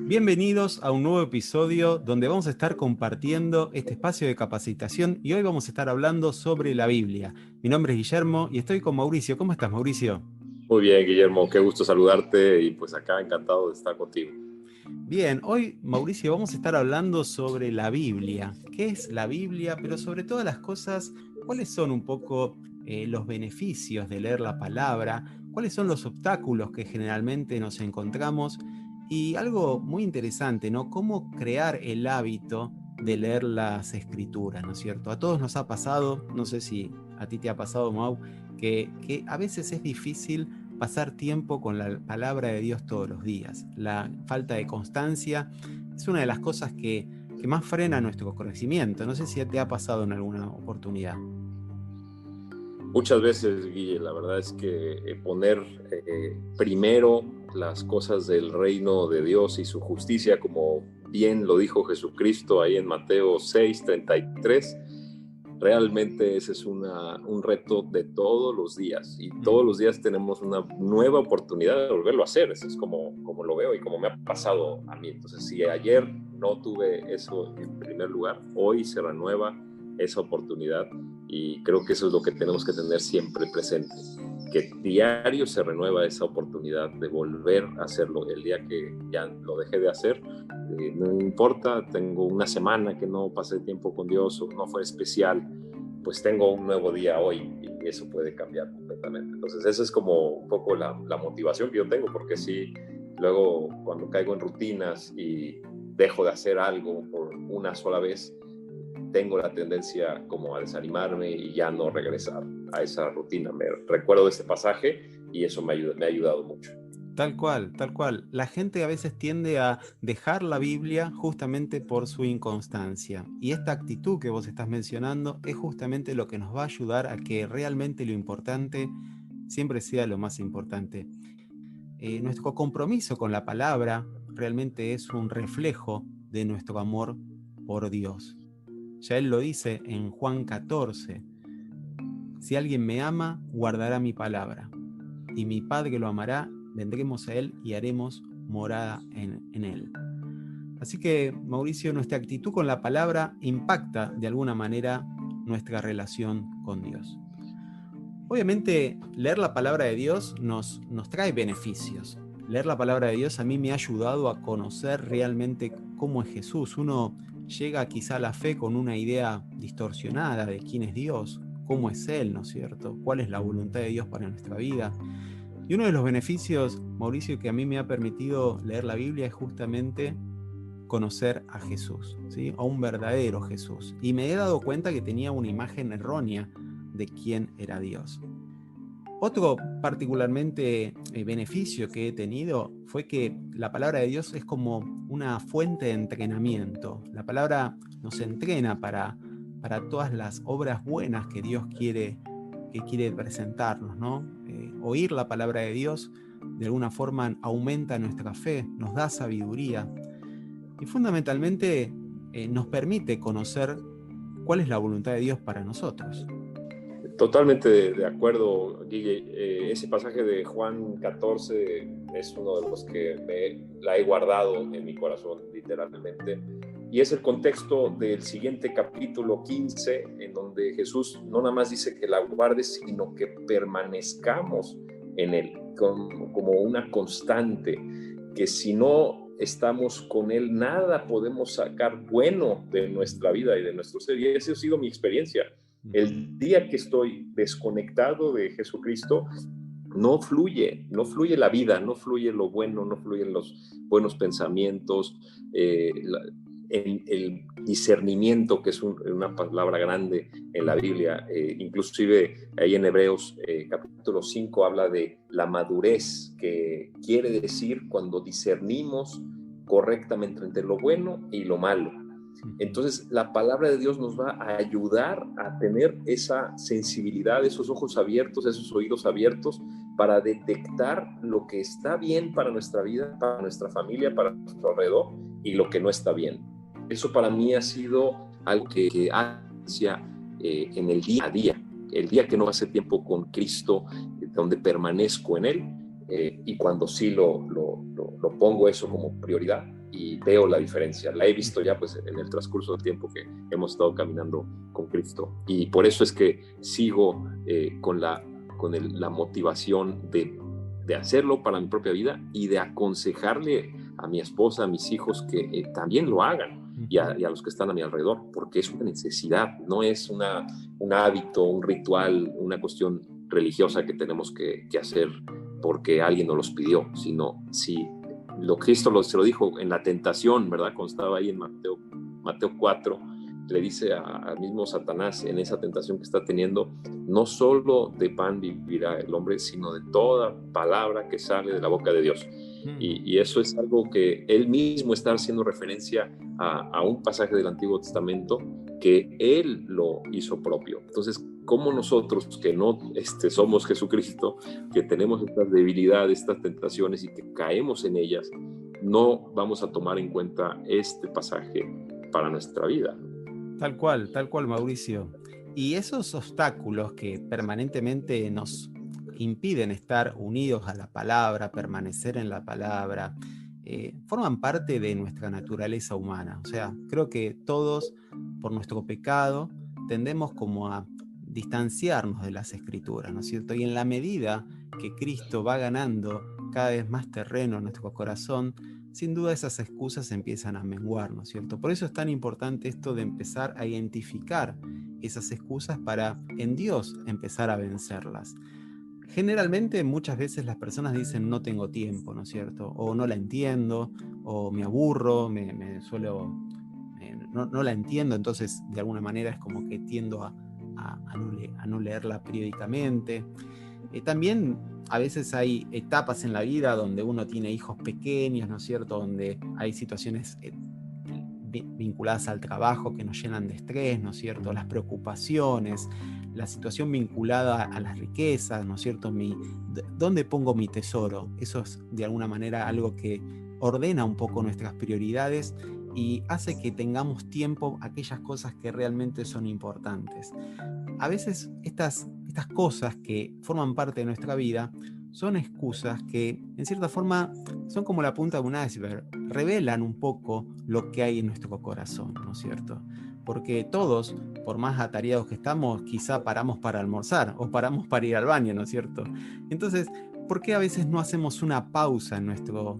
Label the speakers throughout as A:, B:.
A: Bienvenidos a un nuevo episodio donde vamos a estar compartiendo este espacio de capacitación y hoy vamos a estar hablando sobre la Biblia. Mi nombre es Guillermo y estoy con Mauricio. ¿Cómo estás, Mauricio?
B: Muy bien, Guillermo, qué gusto saludarte y pues acá encantado de estar contigo.
A: Bien, hoy, Mauricio, vamos a estar hablando sobre la Biblia. ¿Qué es la Biblia? Pero sobre todas las cosas, ¿cuáles son un poco los beneficios de leer la palabra? ¿Cuáles son los obstáculos que generalmente nos encontramos? Y algo muy interesante, ¿no? ¿Cómo crear el hábito de leer las escrituras, ¿no es cierto? A todos nos ha pasado, no sé si a ti te ha pasado, Mau, que a veces es difícil pasar tiempo con la palabra de Dios todos los días. La falta de constancia es una de las cosas que más frena nuestro crecimiento. No sé si te ha pasado en alguna oportunidad.
B: Muchas veces, Guille, la verdad es que poner primero las cosas del reino de Dios y su justicia, como bien lo dijo Jesucristo ahí en Mateo 6:33, realmente ese es un reto de todos los días y todos los días tenemos una nueva oportunidad de volverlo a hacer. Eso es como lo veo y como me ha pasado a mí. Entonces, si ayer no tuve eso en primer lugar, hoy se renueva esa oportunidad y creo que eso es lo que tenemos que tener siempre presente, que diario se renueva esa oportunidad de volver a hacerlo. El día que ya lo dejé de hacer, no importa, tengo una semana que no pasé tiempo con Dios o no fue especial, pues tengo un nuevo día hoy y eso puede cambiar completamente. Entonces esa es como un poco la motivación que yo tengo, porque sí, luego cuando caigo en rutinas y dejo de hacer algo por una sola vez, tengo la tendencia como a desanimarme y ya no regresar a esa rutina. Me recuerdo de este pasaje y eso me ha ayudado mucho.
A: Tal cual, tal cual. La gente a veces tiende a dejar la Biblia justamente por su inconstancia. Y esta actitud que vos estás mencionando es justamente lo que nos va a ayudar a que realmente lo importante siempre sea lo más importante. Nuestro compromiso con la palabra realmente es un reflejo de nuestro amor por Dios. Ya Él lo dice en Juan 14. Si alguien me ama, guardará mi palabra. Y mi Padre lo amará, vendremos a Él y haremos morada en Él. Así que, Mauricio, nuestra actitud con la palabra impacta de alguna manera nuestra relación con Dios. Obviamente, leer la palabra de Dios nos trae beneficios. Leer la palabra de Dios a mí me ha ayudado a conocer realmente cómo es Jesús. Uno llega quizá a la fe con una idea distorsionada de quién es Dios, cómo es Él, ¿no es cierto? ¿Cuál es la voluntad de Dios para nuestra vida? Y uno de los beneficios, Mauricio, que a mí me ha permitido leer la Biblia es justamente conocer a Jesús, ¿sí? A un verdadero Jesús. Y me he dado cuenta que tenía una imagen errónea de quién era Dios. Otro particularmente beneficio que he tenido fue que la palabra de Dios es como una fuente de entrenamiento. La palabra nos entrena para todas las obras buenas que Dios quiere presentarnos, ¿no? Oír la palabra de Dios de alguna forma aumenta nuestra fe, nos da sabiduría y fundamentalmente nos permite conocer cuál es la voluntad de Dios para nosotros.
B: Totalmente de acuerdo, Guille. Ese pasaje de Juan 14 es uno de los que la he guardado en mi corazón, literalmente. Y es el contexto del siguiente capítulo 15, en donde Jesús no nada más dice que la guardes, sino que permanezcamos en Él, como una constante, que si no estamos con Él, nada podemos sacar bueno de nuestra vida y de nuestro ser. Y esa ha sido mi experiencia. El día que estoy desconectado de Jesucristo, no fluye la vida, no fluye lo bueno, no fluyen los buenos pensamientos, el discernimiento, que es una palabra grande en la Biblia, inclusive ahí en Hebreos capítulo 5 habla de la madurez, que quiere decir cuando discernimos correctamente entre lo bueno y lo malo. Entonces la palabra de Dios nos va a ayudar a tener esa sensibilidad, esos ojos abiertos, esos oídos abiertos para detectar lo que está bien para nuestra vida, para nuestra familia, para nuestro alrededor y lo que no está bien. Eso para mí ha sido algo que hacia en el día a día, el día que no hace tiempo con Cristo, donde permanezco en Él, y cuando sí lo pongo eso como prioridad y veo la diferencia. La he visto ya pues en el transcurso del tiempo que hemos estado caminando con Cristo, y por eso es que sigo con la motivación de hacerlo para mi propia vida y de aconsejarle a mi esposa, a mis hijos que también lo hagan, y a los que están a mi alrededor, porque es una necesidad, no es un hábito, un ritual, una cuestión religiosa que tenemos que hacer porque alguien nos los pidió, sino si Cristo se lo dijo en la tentación, ¿verdad? Cuando estaba ahí en Mateo 4, le dice al mismo Satanás en esa tentación que está teniendo: no solo de pan vivirá el hombre, sino de toda palabra que sale de la boca de Dios. Y eso es algo que él mismo está haciendo referencia a un pasaje del Antiguo Testamento que él lo hizo propio. Entonces, ¿cómo nosotros que no somos Jesucristo, que tenemos estas debilidades, estas tentaciones y que caemos en ellas, no vamos a tomar en cuenta este pasaje para nuestra vida?
A: Tal cual, Mauricio. Y esos obstáculos que permanentemente nos impiden estar unidos a la palabra, permanecer en la palabra, forman parte de nuestra naturaleza humana. O sea, creo que todos, por nuestro pecado, tendemos como a distanciarnos de las Escrituras, ¿no es cierto? Y en la medida que Cristo va ganando cada vez más terreno en nuestro corazón, sin duda esas excusas empiezan a menguar, ¿no es cierto? Por eso es tan importante esto de empezar a identificar esas excusas para en Dios empezar a vencerlas. Generalmente muchas veces las personas dicen no tengo tiempo, ¿no es cierto? O no la entiendo, o me aburro, no la entiendo, entonces de alguna manera es como que tiendo a no leerla periódicamente. También a veces hay etapas en la vida donde uno tiene hijos pequeños, ¿no es cierto? Donde hay situaciones vinculadas al trabajo que nos llenan de estrés, ¿no es cierto? Las preocupaciones, la situación vinculada a las riquezas, ¿no es cierto? ¿Dónde pongo mi tesoro? Eso es de alguna manera algo que ordena un poco nuestras prioridades y hace que tengamos tiempo a aquellas cosas que realmente son importantes. A veces estas cosas que forman parte de nuestra vida son excusas que en cierta forma son como la punta de un iceberg, revelan un poco lo que hay en nuestro corazón, ¿no es cierto? Porque todos, por más atareados que estamos, quizá paramos para almorzar o paramos para ir al baño, ¿no es cierto? Entonces, ¿por qué a veces no hacemos una pausa en nuestro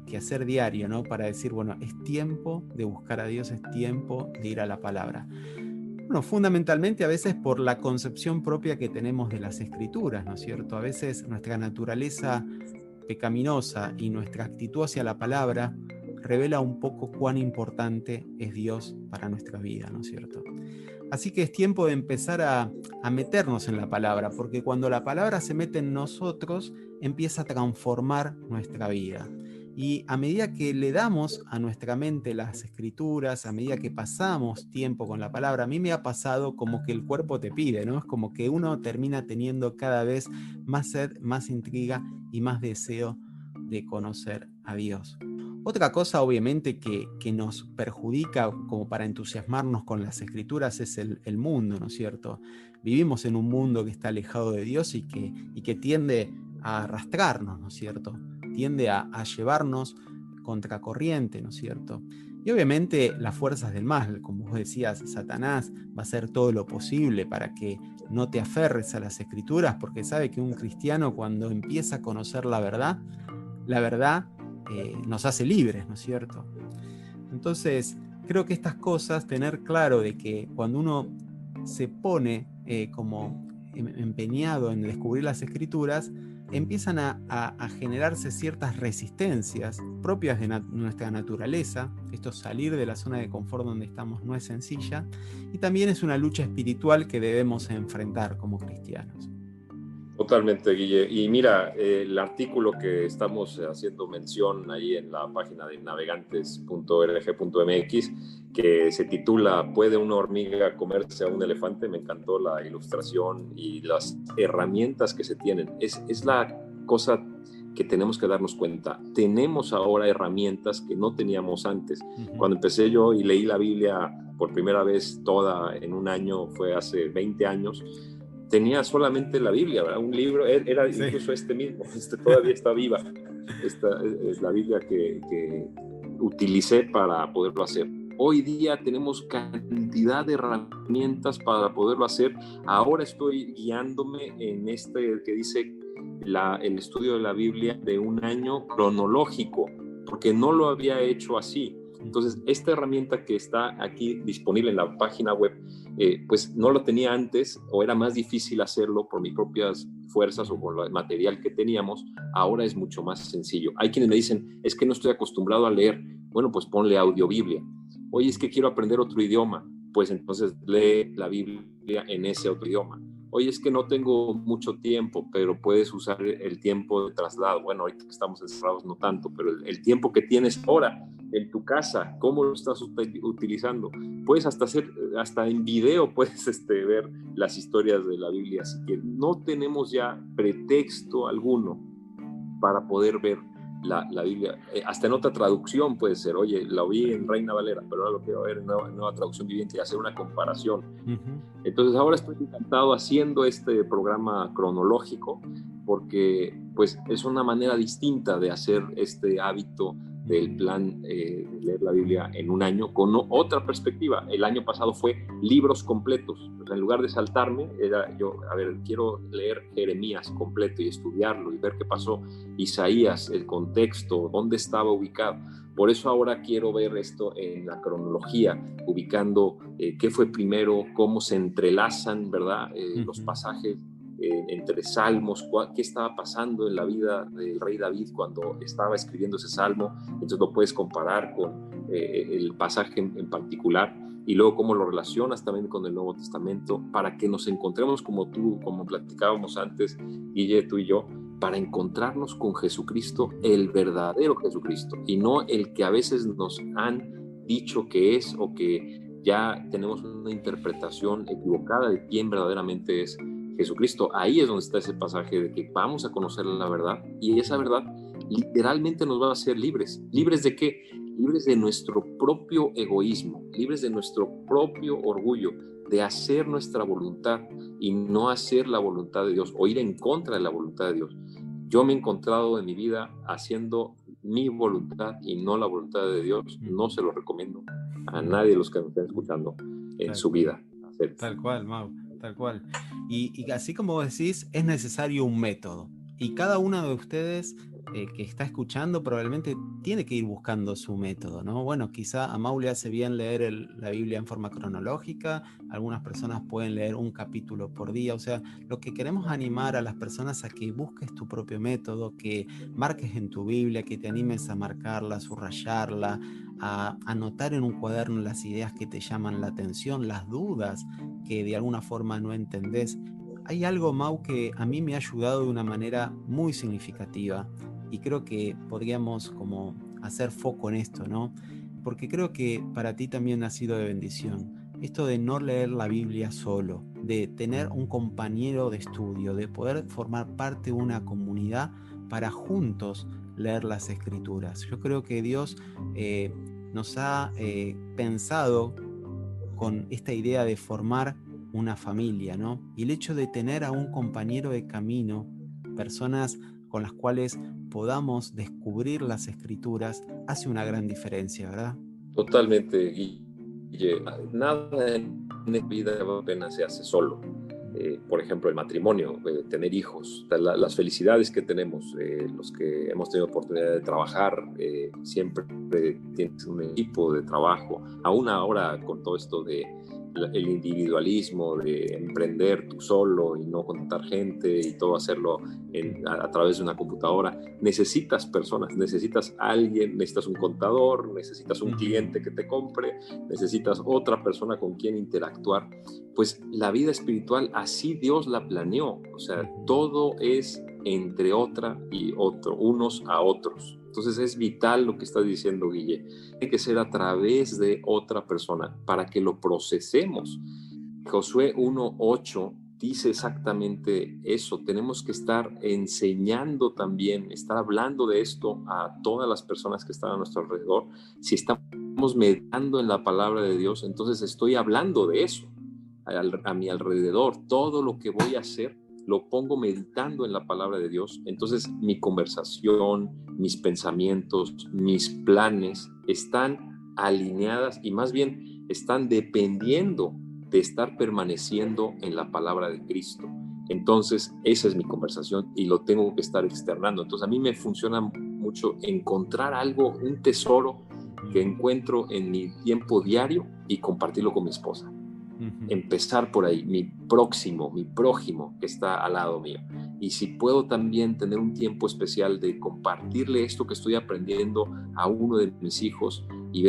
A: quehacer diario, ¿no? Para decir, bueno, es tiempo de buscar a Dios, es tiempo de ir a la palabra. Bueno, fundamentalmente a veces por la concepción propia que tenemos de las Escrituras, ¿no es cierto? A veces nuestra naturaleza pecaminosa y nuestra actitud hacia la palabra revela un poco cuán importante es Dios para nuestra vida, ¿no es cierto? Así que es tiempo de empezar a meternos en la palabra, porque cuando la palabra se mete en nosotros, empieza a transformar nuestra vida. Y a medida que le damos a nuestra mente las escrituras, a medida que pasamos tiempo con la palabra, a mí me ha pasado como que el cuerpo te pide, ¿no? Es como que uno termina teniendo cada vez más sed, más intriga y más deseo de conocer a Dios. Otra cosa, obviamente, que nos perjudica como para entusiasmarnos con las escrituras es el mundo, ¿no es cierto? Vivimos en un mundo que está alejado de Dios y que tiende a arrastrarnos, ¿no es cierto? Tiende a llevarnos contracorriente, ¿no es cierto? Y obviamente las fuerzas del mal, como vos decías, Satanás va a hacer todo lo posible para que no te aferres a las escrituras, porque sabe que un cristiano cuando empieza a conocer la verdad nos hace libres, ¿no es cierto? Entonces, creo que estas cosas, tener claro de que cuando uno se pone como empeñado en descubrir las escrituras, empiezan a generarse ciertas resistencias propias de nuestra naturaleza. Esto, salir de la zona de confort donde estamos, no es sencilla, y también es una lucha espiritual que debemos enfrentar como cristianos.
B: Totalmente, Guille. Y mira, el artículo que estamos haciendo mención ahí en la página de navegantes.org.mx, que se titula ¿Puede una hormiga comerse a un elefante? Me encantó la ilustración y las herramientas que se tienen. Es la cosa que tenemos que darnos cuenta. Tenemos ahora herramientas que no teníamos antes. Cuando empecé yo y leí la Biblia por primera vez toda en un año, fue hace 20 años, tenía solamente la Biblia, ¿verdad? Un libro, era
A: Sí.
B: incluso este mismo, todavía está viva. Esta es la Biblia que utilicé para poderlo hacer. Hoy día tenemos cantidad de herramientas para poderlo hacer. Ahora estoy guiándome en este que dice el estudio de la Biblia de un año cronológico, porque no lo había hecho así. Entonces, esta herramienta que está aquí disponible en la página web, pues no lo tenía antes, o era más difícil hacerlo por mis propias fuerzas o con el material que teníamos. Ahora es mucho más sencillo. Hay quienes me dicen, es que no estoy acostumbrado a leer. Bueno, pues ponle audiobiblia. Oye, es que quiero aprender otro idioma. Pues entonces lee la Biblia en ese otro idioma. Oye, es que no tengo mucho tiempo, pero puedes usar el tiempo de traslado. Bueno, ahorita que estamos encerrados no tanto, pero el tiempo que tienes ahora en tu casa, ¿cómo lo estás utilizando? Puedes hasta en video puedes ver las historias de la Biblia, así que no tenemos ya pretexto alguno para poder ver la Biblia, hasta en otra traducción puede ser, oye, la oí en Reina Valera, pero ahora lo quiero ver en nueva traducción viviente y hacer una comparación. Entonces ahora estoy encantado haciendo este programa cronológico, porque pues es una manera distinta de hacer este hábito del plan de leer la Biblia en un año con otra perspectiva. El año pasado fue libros completos. O sea, en lugar de saltarme, era yo, quiero leer Jeremías completo y estudiarlo y ver qué pasó, Isaías, el contexto, dónde estaba ubicado. Por eso ahora quiero ver esto en la cronología, ubicando qué fue primero, cómo se entrelazan, ¿verdad? Los pasajes entre salmos, qué estaba pasando en la vida del rey David cuando estaba escribiendo ese salmo. Entonces lo puedes comparar con el pasaje en particular, y luego cómo lo relacionas también con el Nuevo Testamento, para que nos encontremos como platicábamos antes, Guille, tú y yo, para encontrarnos con Jesucristo, el verdadero Jesucristo, y no el que a veces nos han dicho que es, o que ya tenemos una interpretación equivocada de quién verdaderamente es Jesucristo. Ahí es donde está ese pasaje de que vamos a conocer la verdad, y esa verdad literalmente nos va a hacer libres. ¿Libres de qué? Libres de nuestro propio egoísmo, libres de nuestro propio orgullo, de hacer nuestra voluntad y no hacer la voluntad de Dios, o ir en contra de la voluntad de Dios. Yo me he encontrado en mi vida haciendo mi voluntad y no la voluntad de Dios. No se lo recomiendo a nadie de los que nos estén escuchando en su vida.
A: Tal cual, Mau, tal cual. Y así como vos decís, es necesario un método. Y cada uno de ustedes que está escuchando probablemente tiene que ir buscando su método, ¿no? Bueno, quizá a Mau le hace bien leer la Biblia en forma cronológica, algunas personas pueden leer un capítulo por día. O sea, lo que queremos animar a las personas a que busques tu propio método, que marques en tu Biblia, que te animes a marcarla, a subrayarla, a anotar en un cuaderno las ideas que te llaman la atención, las dudas que de alguna forma no entendés. Hay algo, Mau, que a mí me ha ayudado de una manera muy significativa, y creo que podríamos como hacer foco en esto, ¿no? Porque creo que para ti también ha sido de bendición esto de no leer la Biblia solo, de tener un compañero de estudio, de poder formar parte de una comunidad para juntos leer las Escrituras. Yo creo que Dios nos ha pensado con esta idea de formar una familia, ¿no? Y el hecho de tener a un compañero de camino, personas con las cuales podamos descubrir las Escrituras, hace una gran diferencia, ¿verdad?
B: Totalmente, Guille. Nada en la vida apenas se hace solo. Por ejemplo, el matrimonio, tener hijos, las felicidades que tenemos, los que hemos tenido oportunidad de trabajar, siempre tienes un equipo de trabajo, aún ahora con todo esto de el individualismo, de emprender tú solo y no contratar gente y todo hacerlo a través de una computadora. Necesitas personas, necesitas alguien, necesitas un contador, necesitas un cliente que te compre, necesitas otra persona con quien interactuar. Pues la vida espiritual así Dios la planeó, o sea, todo es entre otra y otro, unos a otros. Entonces es vital lo que estás diciendo, Guille. Tiene que ser a través de otra persona para que lo procesemos. Josué 1:8 dice exactamente eso. Tenemos que estar enseñando también, estar hablando de esto a todas las personas que están a nuestro alrededor. Si estamos meditando en la palabra de Dios, entonces estoy hablando de eso. a mi alrededor, todo lo que voy a hacer, lo pongo meditando en la palabra de Dios. Entonces mi conversación, mis pensamientos, mis planes están alineadas y más bien están dependiendo de estar permaneciendo en la palabra de Cristo. Entonces esa es mi conversación y lo tengo que estar externando. Entonces a mí me funciona mucho encontrar algo, un tesoro que encuentro en mi tiempo diario y compartirlo con mi esposa. Empezar por ahí, mi prójimo que está al lado mío. Y si puedo también tener un tiempo especial de compartirle esto que estoy aprendiendo a uno de mis hijos y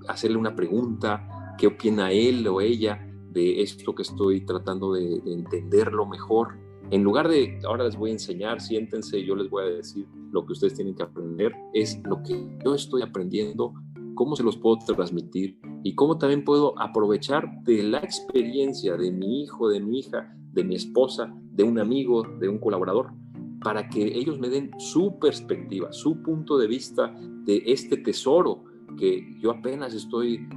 B: hacerle una pregunta, qué opina él o ella de esto que estoy tratando de entenderlo mejor. En lugar de, ahora les voy a enseñar, siéntense, yo les voy a decir lo que ustedes tienen que aprender, es lo que yo estoy aprendiendo, cómo se los puedo transmitir y cómo también puedo aprovechar de la experiencia de mi hijo, de mi hija, de mi esposa, de un amigo, de un colaborador, para que ellos me den su perspectiva, su punto de vista de este tesoro que yo apenas estoy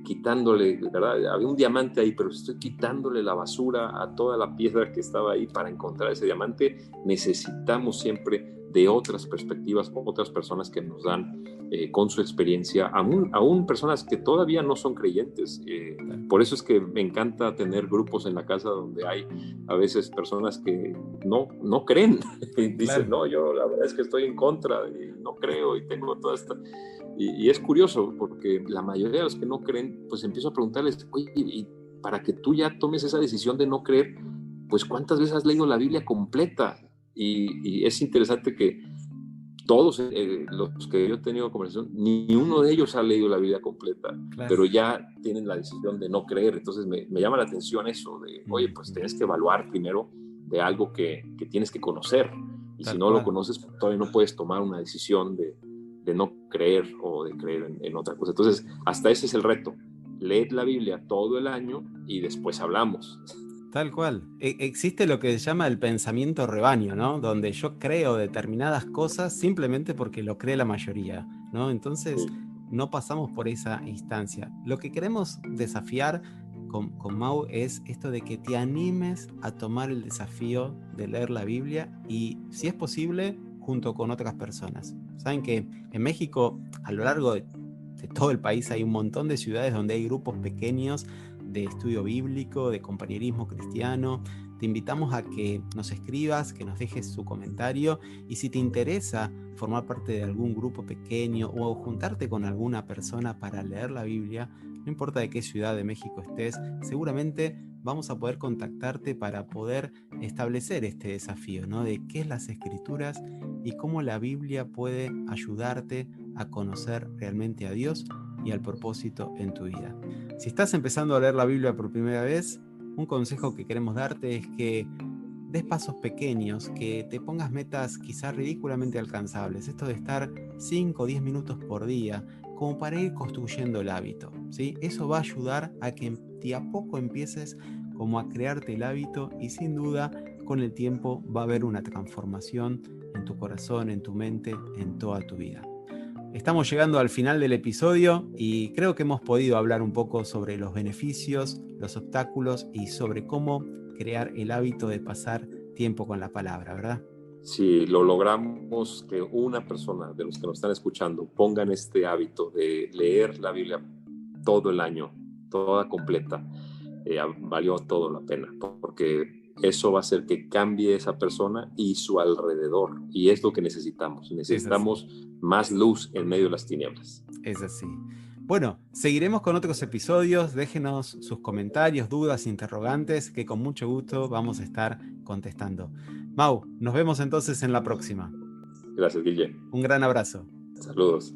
B: quitándole, ¿verdad? Había un diamante ahí, pero estoy quitándole la basura a toda la piedra que estaba ahí para encontrar ese diamante. Necesitamos siempre de otras perspectivas, otras personas que nos dan con su experiencia, aún personas que todavía no son creyentes. Por eso es que me encanta tener grupos en la casa donde hay a veces personas que no creen. Y dicen, no, yo la verdad es que estoy en contra, y no creo y tengo toda esta... Y es curioso porque la mayoría de los que no creen, pues empiezo a preguntarles, oye, y para que tú ya tomes esa decisión de no creer, pues ¿cuántas veces has leído la Biblia completa? Y es interesante que todos los que yo he tenido conversación, ni uno de ellos ha leído la Biblia completa, pero ya tienen la decisión de no creer. Entonces me llama la atención eso de, oye, pues tienes que evaluar primero de algo que tienes que conocer. Y si no lo conoces, pues todavía no puedes tomar una decisión de no creer o de creer en otra cosa. Entonces, hasta ese es el reto. Leed la Biblia todo el año y después hablamos.
A: Tal cual. Existe lo que se llama el pensamiento rebaño, ¿no? Donde yo creo determinadas cosas simplemente porque lo cree la mayoría, ¿no? Entonces, no pasamos por esa instancia. Lo que queremos desafiar con Mau es esto de que te animes a tomar el desafío de leer la Biblia y, si es posible, junto con otras personas. Saben que en México, a lo largo de todo el país, hay un montón de ciudades donde hay grupos pequeños de estudio bíblico, de compañerismo cristiano. Te invitamos a que nos escribas, que nos dejes su comentario, y si te interesa formar parte de algún grupo pequeño o juntarte con alguna persona para leer la Biblia, no importa de qué ciudad de México estés, seguramente vamos a poder contactarte para poder establecer este desafío, ¿no? De qué es las Escrituras y cómo la Biblia puede ayudarte a conocer realmente a Dios y al propósito en tu vida. Si estás empezando a leer la Biblia por primera vez, un consejo que queremos darte es que des pasos pequeños, que te pongas metas quizás ridículamente alcanzables. Esto de estar 5 o 10 minutos por día, como para ir construyendo el hábito, ¿sí? Eso va a ayudar a que de a poco empieces como a crearte el hábito y sin duda con el tiempo va a haber una transformación en tu corazón, en tu mente, en toda tu vida. Estamos llegando al final del episodio y creo que hemos podido hablar un poco sobre los beneficios, los obstáculos y sobre cómo crear el hábito de pasar tiempo con la palabra, ¿verdad?
B: Si lo logramos que una persona de los que nos están escuchando pongan este hábito de leer la Biblia todo el año, toda completa, valió todo la pena, porque eso va a hacer que cambie esa persona y su alrededor, y es lo que necesitamos. Necesitamos más luz en medio de las tinieblas.
A: Es así. Bueno, seguiremos con otros episodios. Déjenos sus comentarios, dudas, interrogantes, que con mucho gusto vamos a estar contestando. Mau, nos vemos entonces en la próxima.
B: Gracias, Guille.
A: Un gran abrazo.
B: Saludos.